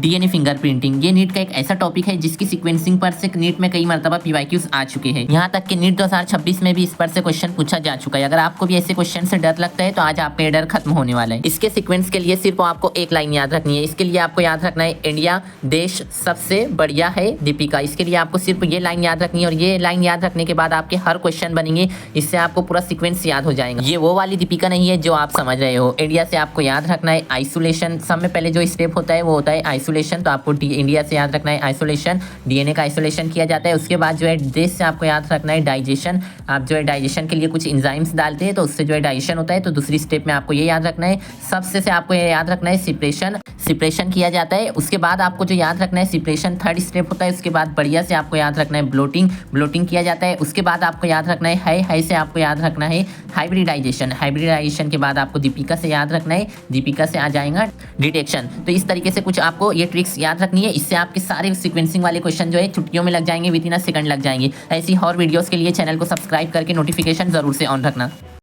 DNA fingerprinting. ये NEET का एक ऐसा टॉपिक है जिसकी सीक्वेंसिंग पर से नीट में कई मरतबा पीवाईक्यूज आ चुके हैं। यहाँ तक कि नीट 2026 में भी इस पर से क्वेश्चन पूछा जा चुका है। अगर आपको भी ऐसे क्वेश्चन से डर लगता है तो आज आपका ये डर खत्म होने वाला है। इसके सीक्वेंस के लिए सिर्फ आपको एक लाइन याद रखनी है। इसके लिए आपको याद रखना है इंडिया देश सबसे बढ़िया है दीपिका। इसके लिए आपको सिर्फ ये लाइन याद रखनी है और ये लाइन याद रखने के बाद आपके हर क्वेश्चन बनेंगे। इससे आपको पूरा सीक्वेंस याद हो जाएगा। ये वो वाली दीपिका नहीं है जो आप समझ रहे हो। इंडिया से आपको याद रखना है आइसोलेशन। सब में पहले जो स्टेप होता है वो होता है आइसोलेशन। तो आपको इंडिया से याद रखना है आइसोलेशन, डीएनए का आइसोलेशन किया जाता है। उसके बाद जो है देश से आपको याद रखना है डाइजेशन। आप जो है डाइजेशन के लिए कुछ एंजाइम्स डालते हैं तो उससे जो है डाइजेशन होता है। तो दूसरी स्टेप में आपको ये याद रखना है। सबसे से आपको ये याद रखना है सिप्रेशन किया जाता है। उसके बाद आपको जो याद रखना है सिप्रेशन थर्ड स्टेप होता है। उसके बाद बढ़िया से आपको याद रखना है ब्लोटिंग किया जाता है। उसके बाद आपको याद रखना है हाई से आपको याद रखना है हाइब्रिडाइजेशन के बाद आपको दीपिका से याद रखना है। दीपिका से आ जाएगा डिटेक्शन। तो इस तरीके से कुछ आपको ये ट्रिक्स याद रखनी है। इससे आपके सारे सीक्वेंसिंग वाले क्वेश्चन जो है छुट्टियों में लग जाएंगे, विद इन अ सेकंड लग जाएंगे। ऐसी और वीडियोस के लिए चैनल को सब्सक्राइब करके नोटिफिकेशन जरूर से ऑन रखना।